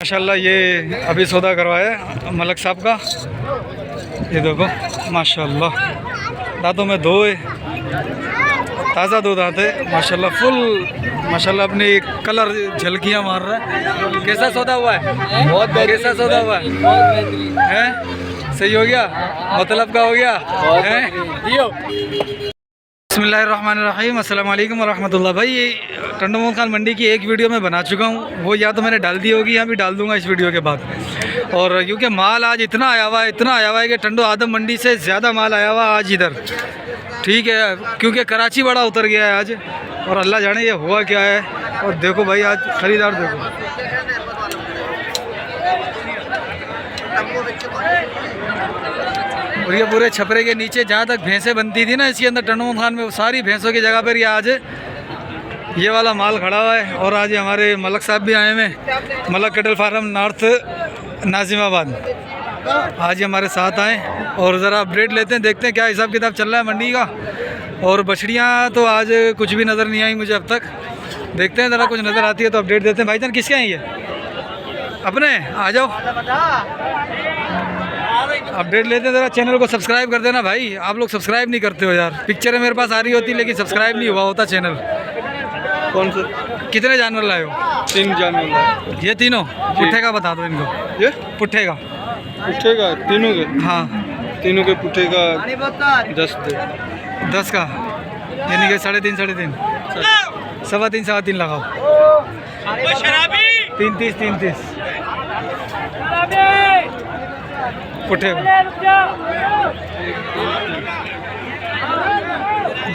माशाल्लाह ये अभी सौदा करवाया मलक साहब का। ये देखो माशाल्लाह दांतों में धोए, ताज़ा दूध आते माशाल्लाह, फुल माशाल्लाह अपनी कलर झलकियाँ मार रहा है। कैसा सौदा हुआ है? बहुत कैसा सौदा हुआ है? सही हो गया, मतलब का हो गया है? बिस्मिल्लाहिर्रहमानिर्रहीम, अस्सलाम वालेकुम वरहमतुल्लाह। भाई ये टंडो मोहन खान मंडी की एक वीडियो में बना चुका हूँ, वो या तो मैंने डाल दी होगी या भी डाल दूंगा इस वीडियो के बाद। और क्योंकि माल आज इतना आया हुआ है कि टंडो आदम मंडी से ज़्यादा माल आया हुआ आज इधर, ठीक है, क्योंकि कराची बड़ा उतर गया है आज, और अल्लाह जाने ये हुआ क्या है। और देखो भाई आज ख़रीदार देखो, और ये पूरे छपरे के नीचे जहाँ तक भैंसें बनती थी ना इसके अंदर टंडो मोहन खान में, वो सारी भैंसों की जगह पर ये आज ये वाला माल खड़ा हुआ है। और आज हमारे मलक साहब भी आए हुए, Malak cattle farm north Nazimabad, आज ही हमारे साथ आए और ज़रा अपडेट लेते हैं, देखते हैं क्या हिसाब किताब चल रहा है मंडी का। और बछड़ियाँ तो आज कुछ भी नज़र नहीं आई मुझे अब तक, देखते हैं ज़रा कुछ नज़र आती है तो अपडेट देते हैं। भाईजान किसके हैं ये? अपने आ जाओ, अपडेट लेते हैं। ज़रा चैनल को सब्सक्राइब कर देना भाई, आप लोग सब्सक्राइब नहीं करते हो यार। पिक्चरें मेरे पास आ रही होती लेकिन सब्सक्राइब नहीं हुआ होता चैनल। कौन से कितने जानवर लाए हो? 3 जानवर। ये तीनों पुट्ठे का बता दो इनको। ये पुट्ठे का तीनों के? हाँ तीनों के पुट्ठे का 10 दे। 10 का यानी कि 3.5 3.5 लगाओ। 33 पुट्ठे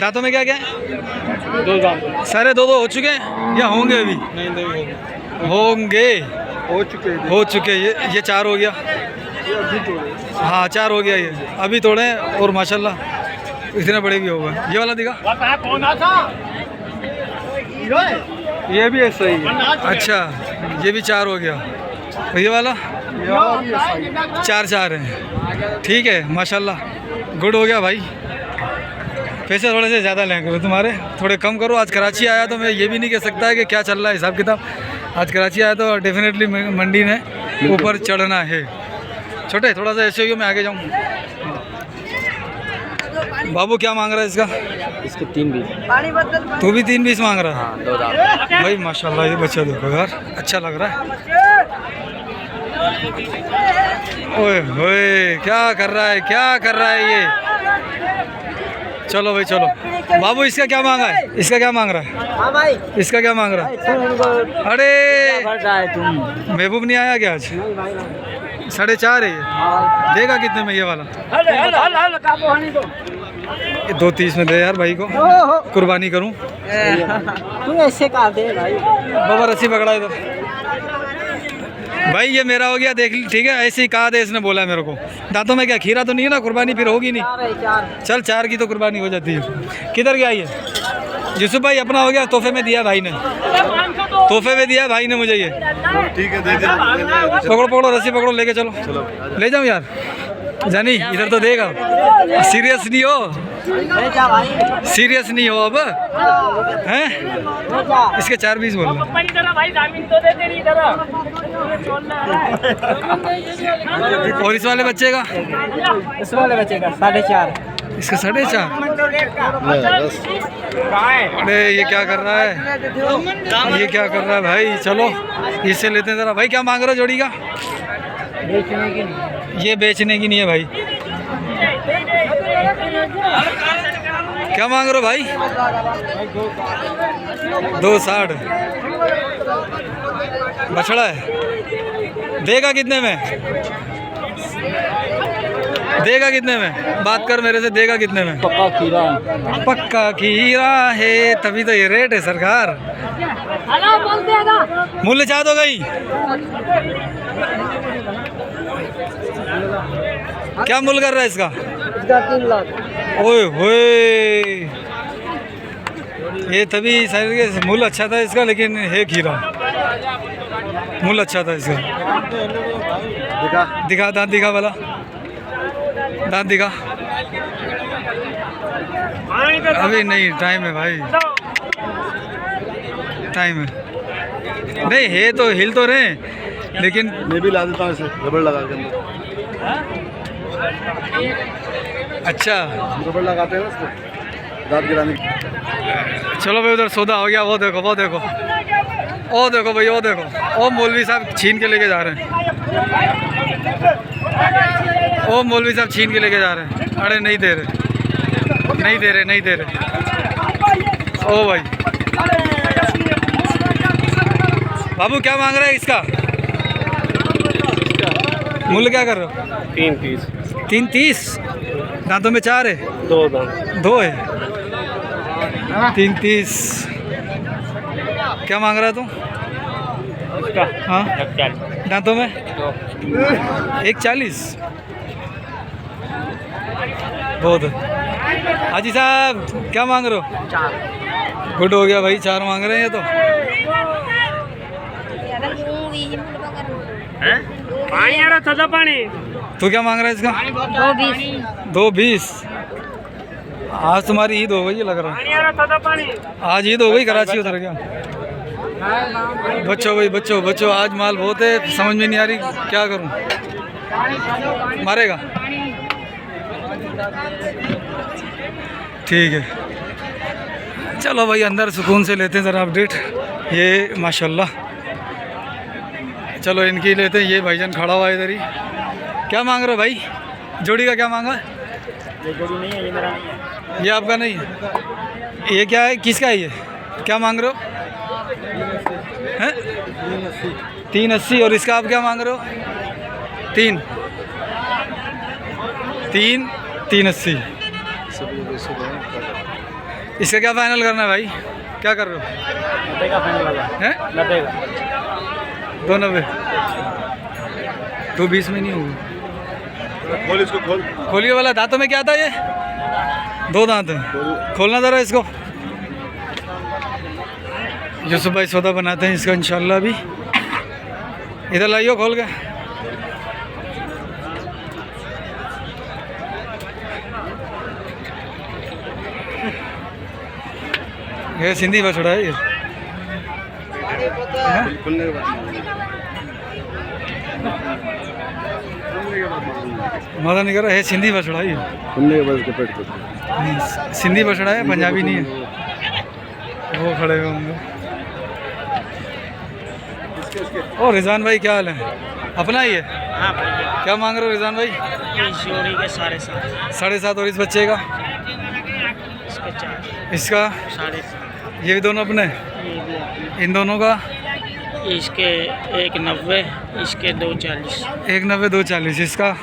दांतों में क्या क्या है? 2 दांत सारे 2 हो चुके हैं या होंगे अभी? नहीं होंगे, हो चुके ये 4 हो गया। हाँ 4 हो गया, ये अभी तोड़े और माशाल्लाह इतने बड़े भी हो गए। ये वाला दिखा, ये भी ऐसा ही है। अच्छा ये भी 4 हो गया। ये वाला 4 हैं, ठीक है माशाल्लाह, गुड हो गया भाई। पैसे थोड़े से ज़्यादा लेंगे तुम्हारे, थोड़े कम करो। आज कराची आया तो मैं ये भी नहीं कह सकता है कि क्या चल रहा है हिसाब किताब। आज कराची आया तो डेफिनेटली मंडी ने ऊपर चढ़ना है। छोटे थोड़ा सा ऐसे ही मैं आगे जाऊँ। बाबू क्या मांग रहा है इसका? इसके 3 तू भी 3.20 मांग रहा है? हाँ 2 दांत भाई माशाल्लाह ये बच्चा देखो यार, अच्छा लग रहा है। ओए होए क्या कर रहा है ये? चलो भाई चलो। बाबू इसका क्या मांगा है? इसका क्या मांग रहा है? हाँ भाई, इसका क्या मांग रहा है? अरे महबूब नहीं आया क्या आज? 4.5 है ये, देगा कितने में ये वाला? ये 2.30 में दे यार भाई को, कुर्बानी करूं। तू ऐसे कर दे भाई। बाबा रस्सी पकड़ा इधर भाई, ये मेरा हो गया देख, ठीक है, ऐसे ही कहा था इसने, बोला मेरे को। दांतों में क्या खीरा तो नहीं है ना? कुर्बानी फिर होगी नहीं। चल 4 की तो कुर्बानी हो जाती है। किधर गया ये? यूसुफ भाई अपना हो गया, तोहफे में दिया भाई ने, तोहफे में दिया भाई ने मुझे ये। ठीक है दे दे। पकड़ो रस्सी पकड़ो, लेके चलो। ले जाओ यार, जानी इधर तो देगा। सीरियस नहीं हो, सीरियस नहीं हो अब हैं? इसके 4.20 बोल रहा। और इस वाले बच्चे का? इस वाले बच्चे का 4.5। इसका 4.5। अरे ये क्या कर रहा है, ये क्या कर रहा है भाई? चलो इससे लेते हैं ज़रा। भाई क्या मांग रहे हो जोड़ी का? ये बेचने की नहीं है भाई। क्या मांग रहे हो भाई? 2.60 बछड़ा है। देगा कितने में? देगा कितने में? बात कर मेरे से, देगा कितने में? पक्का खीरा है तभी तो ये रेट है सरकार। मूल्य चाह दो गई। क्या मूल्य कर रहा है इसका? 3 लाख। ओए होए, ये तभी शरीर के मूल्य अच्छा था इसका, लेकिन है खीरा। मूल्य अच्छा था इसका। दिखा दांत दिखा वाला, दांत दिखा। अभी नहीं, टाइम है भाई, टाइम है। नहीं है तो हिल तो रहे, लेकिन मैं भी ला देता हूँ इसे रबड़ लगा के अंदर। अच्छा रबड़ लगाते हैं ना उसको दांत गिराने की। चलो भाई उधर सौदा हो गया। वो देखो वो देखो ओ देखो भाई वो देखो ओ मौलवी साहब छीन के लेके जा रहे हैं। ओ मौलवी साहब छीन के लेके जा रहे हैं। अरे नहीं दे रहे नहीं दे रहे नहीं दे रहे। ओ भाई बाबू क्या मांग रहा है इसका मूल्य क्या कर रहे हो? 330 330 दांतों में 4 है 2 दांत 2 है 330 क्या मांग रहा है तू? हाँ दांतों में 140 बहुत है। हाजी साहब क्या मांग रहे हो? 4 गुड हो गया भाई 4 मांग रहे हैं ये तो। पानी आ रहा था पानी। तू क्या मांग रहा है इसका? 220 आज तुम्हारी ईद हो गई लग रहा है। पानी आ रहा था पानी। आज ईद हो गई कराची उतर गया। बच्चों भाई बच्चों बच्चों आज माल बहुत है समझ में नहीं आ रही क्या करूं। मारेगा ठीक है चलो भाई अंदर सुकून से लेते हैं ज़रा अपडेट। ये माशाल्लाह चलो इनकी लेते हैं। ये भाईजान खड़ा हुआ है इधर ही। क्या मांग रहे हो भाई? जोड़ी का क्या मांगा? ये जोड़ी नहीं है, ये मेरा नहीं है। ये आपका नहीं है। ये क्या है किसका है ये? क्या मांग रहे हो? हैं 380 और इसका आप क्या मांग रहे हो? 380 इसका क्या फाइनल करना है भाई? क्या कर रहे हो? 90 का फाइनल लगा हैं 90 का 290 220 में नहीं होगा। खोल इसको खोल। खोलिए वाला दांतों में क्या था ये? 2 दांत हैं। खोलना ज़रा इसको। यूसुफ भाई सौदा बनाते हैं इसका इंशाल्लाह अभी। इधर लाइयो खोल के। ये सिंधी बछड़ा है ये। खुलने के बाद मजा नहीं कर रहा है सिंधी बछड़ा है ये। खुलने के बाद इसको पेट कर। सिंधी बछड़ा है पंजाबी नहीं है। वो खड़े हुए होंगे। ओ रिजवान भाई क्या हाल है? अपना ही है? हाँ भाई क्या मांग रहे हो रिजवान भाई? इस जोड़ी के 7.5 7.5 और इस बच्चे का? इसके 4 इसका 7.5 ये भी दोनों अपने? ये भी इन दोनों का इसके 190 इसके 240 190 240 इसका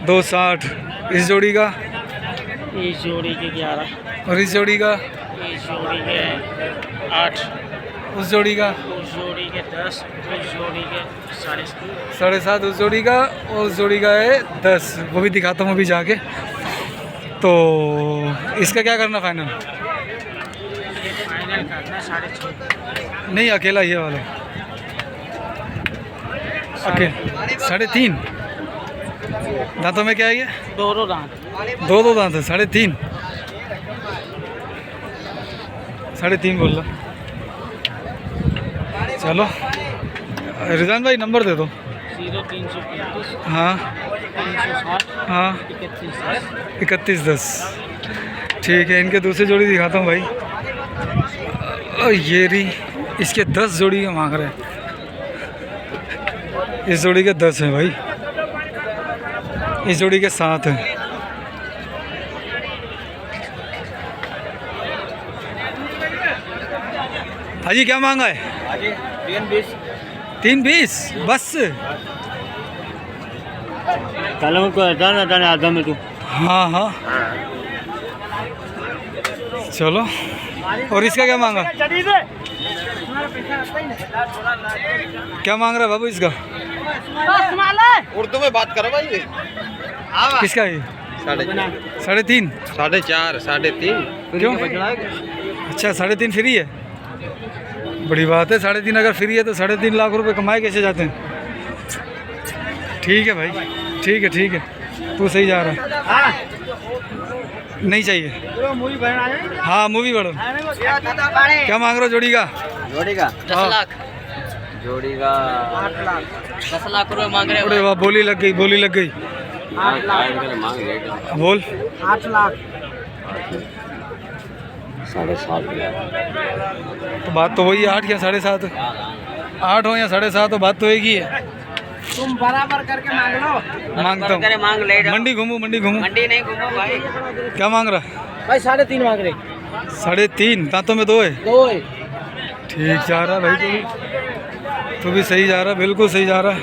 260 इस जोड़ी का इस जोड़ी के 11 और इस जोड़ी का इस जोड़ी के 8 उस जोड़ी का उस जोड़ी के 10 उस जोड़ी के 7.5 7.5 उस जोड़ी का और उस जोड़ी का है 10। वो भी दिखाता हूँ अभी जाके। तो इसका क्या करना फाइनल? फाइनल करना 6.5 नहीं अकेला ये वाला अकेला 3.5 दांतों में क्या है ये? दोनों दांत 2 दांत है 3.5 3.5 बोल रहा। चलो रिजान भाई नंबर दे दो। 0335 हाँ 360 हाँ 3110 ठीक है। इनके दूसरी जोड़ी दिखाता हूँ भाई। ये रही इसके 10 जोड़ी का मांग रहे हैं। इस जोड़ी के 10 हैं भाई। इस जोड़ी के 7 हैं। हाजी क्या मांगा है? 320 बस। कलम को दाना दाना आधा में तू। हाँ हाँ चलो। और इसका क्या मांगा? क्या मांग रहा है बाबू इसका? उर्दू में बात करो भाई। किसका है? 3.5 4.5 3.5 क्यों? अच्छा 3.5 फ्री है। बड़ी बात है। 3.5 अगर फ्री है तो 3.5 लाख रुपए कमाए कैसे जाते हैं? ठीक है भाई ठीक है तू सही जा रहा है। नहीं चाहिए। हाँ मूवी बढ़ो। क्या मांग रहे हो जोड़ी का? 10 लाख जोड़ी का 10 लाख रुपए मांग रहे अरे वाह, बोली लग गई, बोली लग गई। 8 लाख मांग रहे। बोल 8 लाख 7.5 तो बात तो वही है, 8 या 7.5, 8 हो या 7.5 हो, बात तो एक ही है। तुम बराबर करके मांग लो। मांगता हूँ, मांग ले मंडी घूमू, मंडी घूमू। मंडी नहीं घूमो भाई। क्या मांग रहा? भाई 3.5 मांग रहे। 3.5, दांतों में 2 है। 2 है। ठीक जा रहा भाई, तू भी सही जा रहा, बिल्कुल सही जा रहा।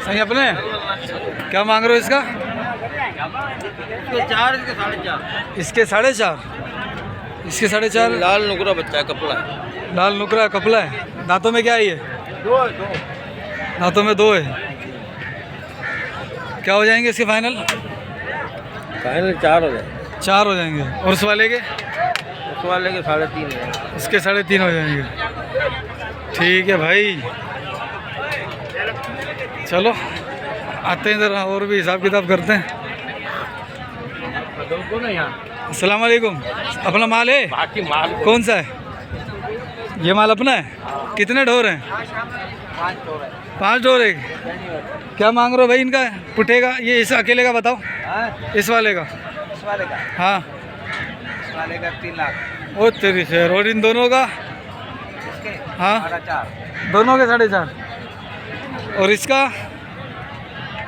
सही अपने क्या मांग रहे हो इसका? 4 इसके 4.5। इसके 4.5, इसके 4.5। लाल नुकरा बच्चा है, कपड़ा है। लाल नुकरा कपला है। दांतों में क्या है ये? 2 दांतों में 2 है। क्या हो जाएंगे इसके फाइनल? फाइनल 4 हो जाए। 4 हो जाएंगे। और उस वाले के? उस वाले के 3.5 है। इसके 3.5 हो जाएंगे। ठीक है भाई, चलो आते हैं ज़रा और भी हिसाब किताब करते हैं। अस्सलाम वालेकुम। अपना माल है? बाकी माल कौन सा है? ये माल अपना है? कितने ढोर हैं? 5 ढोर है। क्या मांग रहे हो भाई इनका पुट्ठेगा? ये इस अकेले का बताओ। इस वाले का? इस वाले का? हाँ, इस वाले का 3 लाख। ओ तेरी खैर। और इन दोनों का? इसके हाँ, 4.5। दोनों के 4.5। और इसका?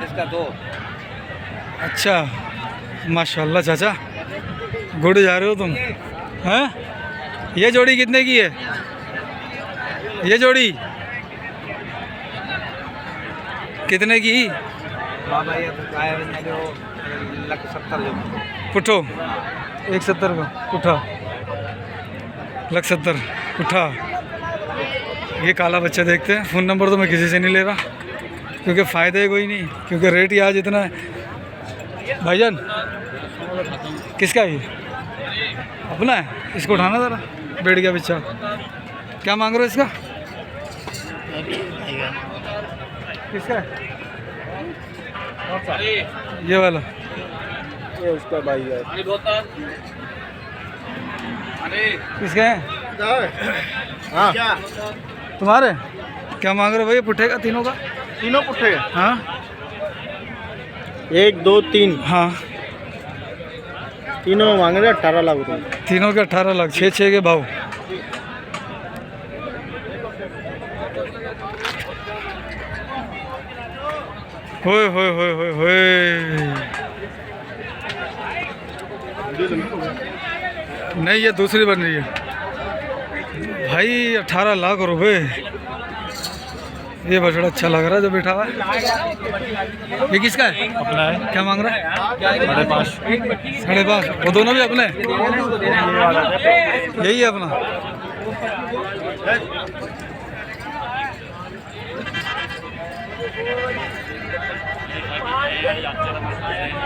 इसका 2। अच्छा, माशाल्लाह चाचा, गुड जा रहे हो तुम, हैं? ये जोड़ी कितने की है? ये जोड़ी कितने की? बाबा ये तो आया है जो 1,70,000 जो। पुट्ठो 170 का पुट्ठा, 1,70,000 पुट्ठा। ये काला बच्चा देखते हैं। फ़ोन नंबर तो मैं किसी से नहीं ले रहा क्योंकि फ़ायदा ही कोई नहीं, क्योंकि रेट ही आज इतना है। भाईजान किसका है ये? अपना है? इसको उठाना ज़रा, बैठ गया बच्चा। क्या मांग रहे हो इसका? किसका है ये वाला? ये उसका भाई है। किसके हैं? हाँ, तुम्हारे? क्या मांग रहे हो भाई पुट्ठे का? तीनों का? तीनों पुट्ठे। हाँ 1 2 3 हाँ, तीनों मांग रहे 18 लाख रुपए। तीनों के 18 लाख, 6 के भाव। होए होए होए होए होए। नहीं, ये दूसरी बन रही है भाई। 18 लाख रुपए। ये बड़ा अच्छा लग रहा है जो बैठा हुआ है। ये किसका है? अपना है। क्या मांग रहा है? 5.5। 5.5। वो दोनों भी अपने? यही है अपना।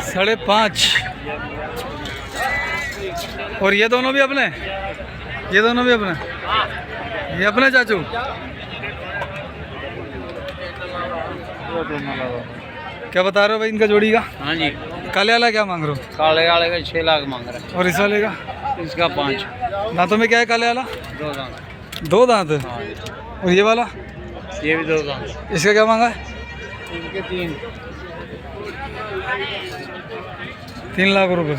साढ़े 5। और ये दोनों भी अपने? ये दोनों भी अपने? ये अपने चाचू? क्या बता रहे हो भाई इनका जोड़ी का? हाँ जी। काले वाला क्या मांग रहे हो? काले वाले का 6 लाख मांग रहा है। और इस वाले का? इसका 5। दांतों में क्या है काले वाला? 2 दांत। 2 दांत है। हाँ, और ये वाला? ये भी 2 दांत। इसका क्या मांगा है? इनके 3। 3 लाख रुपए।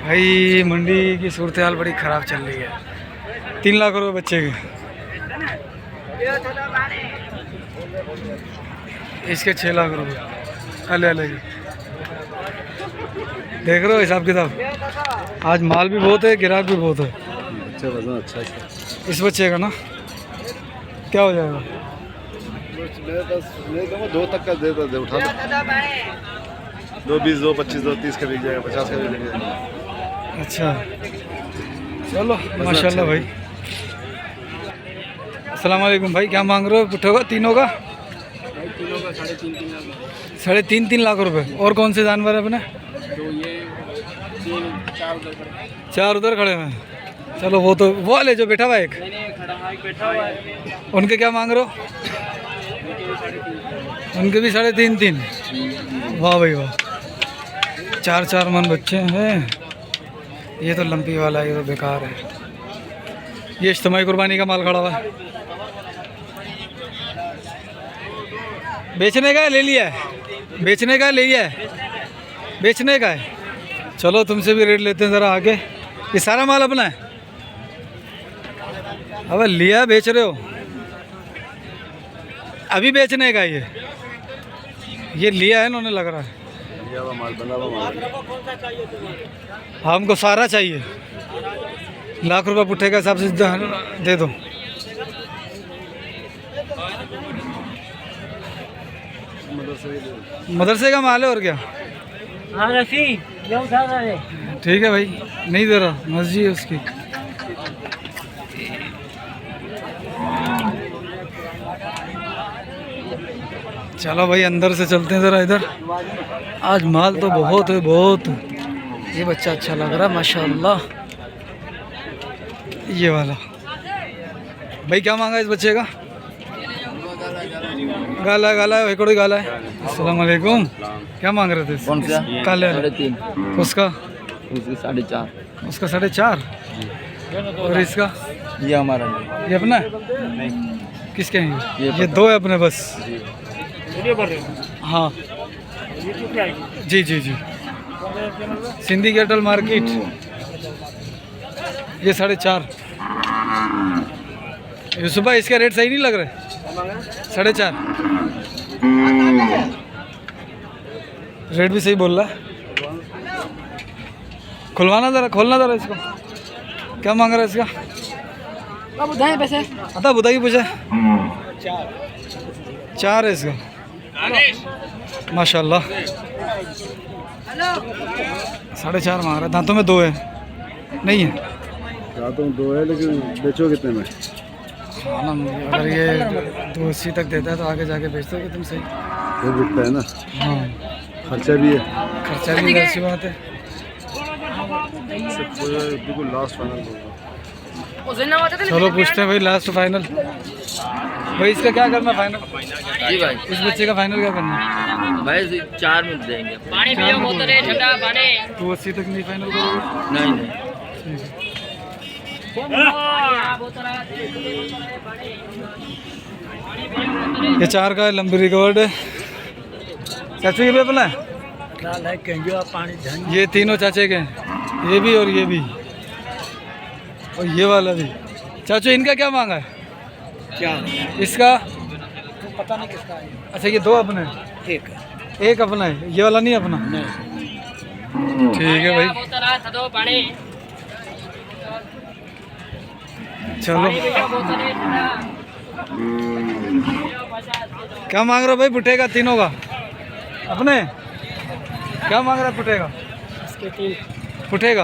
भाई मंडी की सूरत हाल बड़ी ख़राब चल रही है। 3 लाख रुपए बच्चे के। इसके 6 लाख रुपए काले वाले के। देख रहे हो हिसाब किताब? आज माल भी बहुत है, ग्राहक भी बहुत है। अच्छा इस बच्चे का ना क्या हो जाएगा? बस 2 तक का दे उठा दो। 2 20 2 25 2 30 का बिक जाएगा, 50 का भी बिक जाएगा। अच्छा चलो माशाल्लाह भाई। अस्सलाम वालेकुम भाई। क्या मांग रहे हो पुट्ठों का? तीनों का? तीनों का 3.5 लाख। 3.5 लाख रुपए। और कौन से जानवर है अपने? तो ये 3 4 उधर खड़े। 4 उधर खड़े हैं। चलो वो तो वो वाले जो बैठा हुआ है एक, नहीं खड़ा है, बैठा हुआ है। उनके क्या मांग रहे हो? उनके भी 3.5। वाह भाई वाह। 4 मन बच्चे हैं। ये तो लंपी वाला है, ये तो बेकार है। ये इज्तिमाई कुर्बानी का माल खड़ा हुआ है। बेचने का है, ले लिया है। बेचने का है, ले लिया है। बेचने का है। चलो तुमसे भी रेट लेते हैं ज़रा आगे। ये सारा माल अपना है? अब लिया, बेच रहे हो? अभी बेचने का ये लिया है इन्होंने, लग रहा है। लिया हुआ माल, बना हुआ माल। हमको सारा चाहिए। लाख रुपए पुट्ठे के हिसाब से दे दो। मदरसे का माल है और क्या? हाँ रसी जो उठा रहे। ठीक है भाई, नहीं दे रहा, मर्जी है उसकी। चलो भाई अंदर से चलते हैं ज़रा इधर। आज माल तो बहुत है, बहुत। ये बच्चा अच्छा लग रहा है माशाल्लाह। ये वाला भाई क्या मांगा इस बच्चे का? गाला गाला है, एकड़ी गाला है। अस्सलाम वालेकुम। क्या मांग रहे थे? कौन सा? काले 3.5। उसका? उसकी 4.5। उसका 4.5। और इसका? ये हमारा नहीं। ये अपना है? किसके हैं ये 2 है अपने बस। हाँ जी जी जी। Sindhi cattle market. ये 4.5। यूसुफ भाई इसका रेट सही नहीं लग रहा है? 4.5 रेट भी सही बोल रहा है। खुलवाना ज़रा, खोलना ज़रा इसको। क्या मांग रहा है इसका? बुधाए पैसे आता बुधाई पूछा। 4 है इसका माशाल्लाह। 4.5 मांग रहा है। दांतों में 2 है, नहीं है? दांतों में 2 है, लेकिन बेचो कितने में? हाँ ना, अगर ये 280 तक देता है तो आगे जाके बेच दोगे तुम सही। वो बिकता है ना। हाँ खर्चा भी है। खर्चा भी अच्छी बात है। बिल्कुल लास्ट फाइनल। चलो पूछते हैं भाई लास्ट फाइनल। भाई इसका क्या करना फाइनल? जी भाई, इस बच्चे का फाइनल क्या करना? भाई 4 में देंगे। पानी पियो बोतल है ठंडा पानी। 280 तक नहीं फाइनल करोगे? नहीं नहीं। ये 4 का है, लंबी रिकॉर्ड है। चाचू ये भी अपना है? ये तीनों चाचे के हैं, ये भी और ये भी और ये वाला भी। चाचू इनका क्या मांगा है? क्या इसका पता नहीं किसका है। अच्छा ये 2 अपने हैं? एक अपना है, ये वाला नहीं अपना? ठीक है भाई, चलो। क्या मांग रहे हो भाई पुट्ठे का? तीनों का अपने? क्या मांग रहा है पुट्ठे का? इसके 3 पुट्ठे का?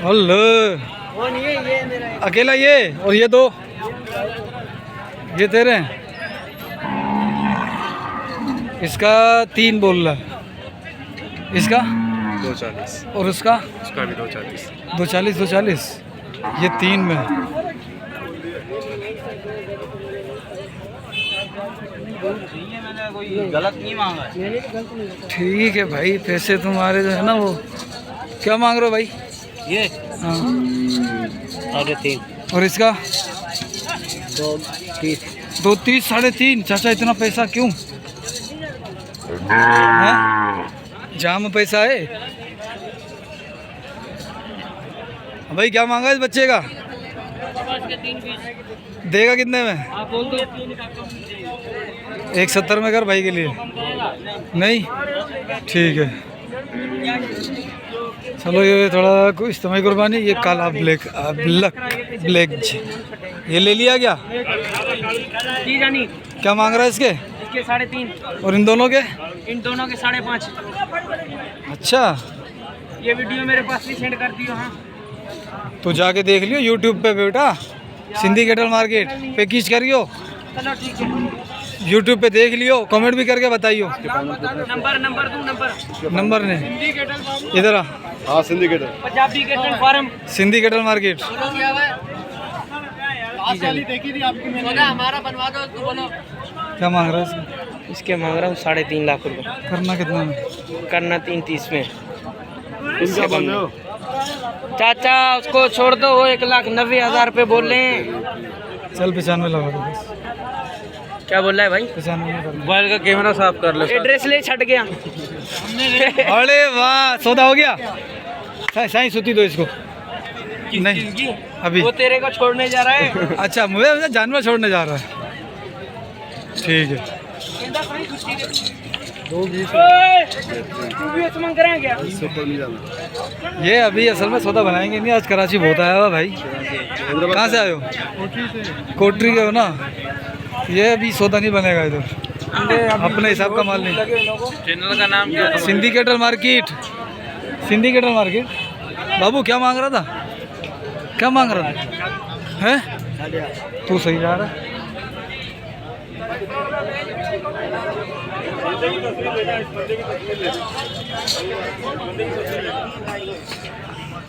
अल्लाह, वो नहीं है, ये मेरा है। अकेला ये और ये 2 ये तेरे हैं? इसका 3 बोल रहा है। इसका 240। और उसका? उसका भी 240। 240 ये 3 में। गलत नहीं मांगा है। ठीक है भाई, पैसे तुम्हारे जो है ना वो। क्या मांग रहे हो भाई? ये हाँ 3.5। और इसका? 2.30। 2.30 3.5। चाचा इतना पैसा क्यों है? जाम पैसा है भाई। क्या मांगा इस बच्चे का? देगा कितने में? 170 में कर भाई के लिए। नहीं ठीक है, चलो। ये थोड़ा इज्तिमाई कुर्बानी। ये काला ब्लैक ये ले लिया क्या? क्या मांग रहा है इसके? इसके 3.5 और इन दोनों के? इन दोनों के 5.5। अच्छा, ये वीडियो मेरे पास भी सेंड कर दियो। हाँ तो जाके देख लियो यूट्यूब पे बेटा, सिंधी कैटल मार्केट पे खींच करियो। चलो ठीक है। यूट्यूब पे देख लियो, कमेंट भी करके बताइयो। नंबर ने इधर आ। हाँ Sindhi cattle. Punjabi cattle farm, Sindhi cattle market. हमारा बनवा दो तो बोलो। क्या मांग रहा है इसका? इसके मांग रहा हूँ 3.5 लाख रुपए। करना कितना में? करना 3.30 में। तुम क्या बोल रहे हो? चाचा उसको छोड़ दो, वो 1,90,000 रुपये बोल रहे हैं। चल 95 लगा दो बस, क्या बोल रहा है भाई? 95 में कर मोबाइल का कैमरा साफ कर लो। एड्रेस ले छट गया। लो। अरे वाह, सौदा हो गया। साईं सूती दो इसको। नहीं अभी, वो तेरे को छोड़ने जा रहा है। अच्छा मुझे जानवर छोड़ने जा रहा है, ठीक है। तू भी उसमें करें क्या? इससे ऊपर नहीं जाना। ये अभी असल में सौदा बनाएंगे नहीं, आज कराची बहुत आया हुआ भाई। कहाँ से आए हो? कोटरी के हो ना? ये अभी सौदा नहीं बनेगा इधर, अपने हिसाब का माल नहीं। चैनल का नाम क्या है? सिंडिकेटल मार्केट, सिंडिकेटल मार्केट। बाबू क्या मांग रहा था, क्या मांग रहा था? हैं तू सही जा रहा है।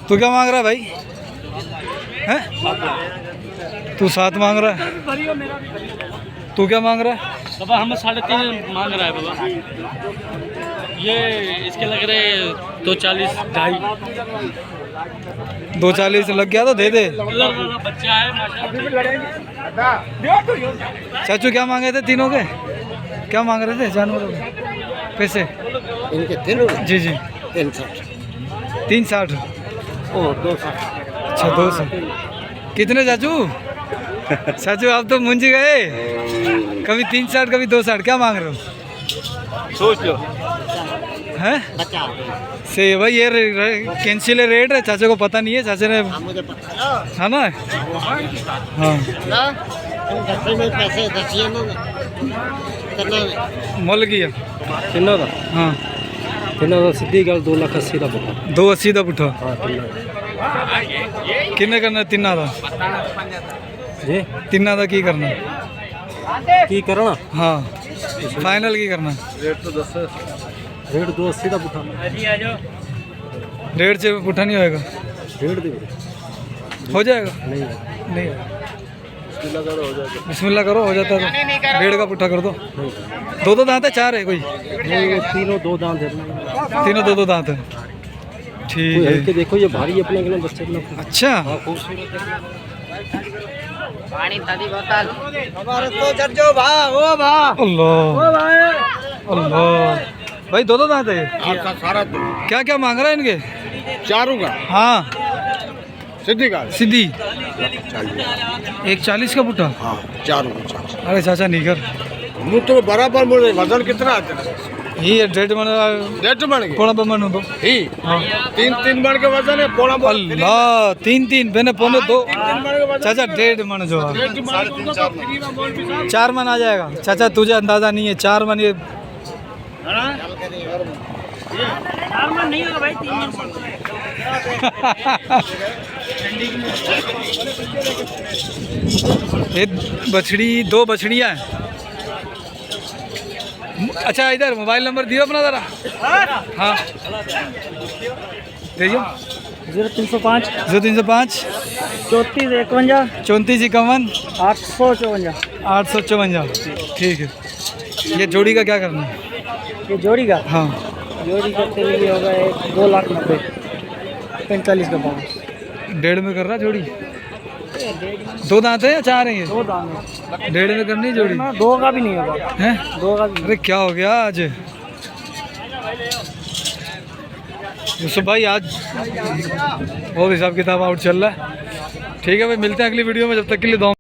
तू क्या मांग रहा है भाई? हैं तू 7 मांग रहा है, तू क्या मांग रहा है? बाबा हम 3.5 मांग रहा है बाबा। ये इसके लग रहे 240 ढाई। 240 लग गया तो दे दे। बच्चा है चाचू क्या मांगे थे तीनों के, क्या मांग रहे थे जानवरों के पैसे? इनके तीनों जी जी 360। ओह 260। अच्छा 200 कितने चाचू? चाचू आप तो मुंजी गए, कभी 360 कभी 260, क्या मांग रहे हो? सोच लो। हैं से भाई, ये कैंसिल रेट है, चाचा को पता नहीं है, चाचा ने मुझे पता है ना। हाँ पैसे दसिए ना मुल किया किन्ना दा हाँ किन्ना दा सीधी गल 2,80,000 दा पुट्ठा 280 ਦਾ ਪੁੱਠਾ हां ਕਿੰਨੇ ਕਰਨਾ? ਤਿੰਨਾਂ ਦਾ जी ਤਿੰਨਾਂ ਦਾ ਕੀ ਕਰਨਾ? की करना हाँ फाइनल की करना? रेट तो 10 रेट 280 दा पुट्ठा डेढ़ से पुट्ठा नहीं होएगा? रेट दे हो जाएगा? नहीं नहीं बिस्मिल्लाह करो हो जाएगा बिस्मिल्लाह करो, हो जाता है तो डेढ़ का पुट्ठा कर दो। दो दांत है, 4 है कोई? ये तीनों 2 दांत है तीनों दो दांत है, ठीक कोई है। हल्के देखो ये भारी अपने के लिए बच्चे अपना अच्छा खूबसूरत पानी तादी बोतल। हमारे तो जर्जो भा ओ भा अल्लाह अल्लाह भाई, दो दांत है। आपका सारा क्या क्या मांग रहा है इनके? चारों का हाँ सीधी का सीधी 40 140 का पुट्ठा। हाँ चारों का 40 अरे चाचा नहीं कर, मुँह तो बराबर बोल रहे वजन कितना आता है ये 1.5 मन डेढ़ बन गए पौना बमन दो। ही हाँ 3 बन के वजन है पौना बोल अल्लाह 3 मैंने पौने 2 चाचा 1.5 मन जो है 4 मन आ जाएगा। चाचा तुझे अंदाजा नहीं है, 4 मन ये नहीं होगा भाई, 3 ये बछड़ी, 2 बछड़ियाँ हैं। अच्छा इधर मोबाइल नंबर दियो अपना ज़रा। हाँ दीजिए 0305 0305 34 51 34 51 854। 854, ठीक है। ये जोड़ी का क्या करना है? ये जोड़ी का हाँ जोड़ी का तेरे लिए होगा 2,90,000 45 का भाव। 1.5 में कर रहा जोड़ी? 2 दांत है या 4 है ये? 2 दाम 1.5 में करनी है जोड़ी? 2 का भी नहीं होगा, हैं? 2 का भी। अरे क्या हो गया आज यूसुफ भाई, आज और हिसाब किताब आउट चल रहा है। ठीक है भाई, मिलते हैं अगली वीडियो में, जब तक के लिए दुआ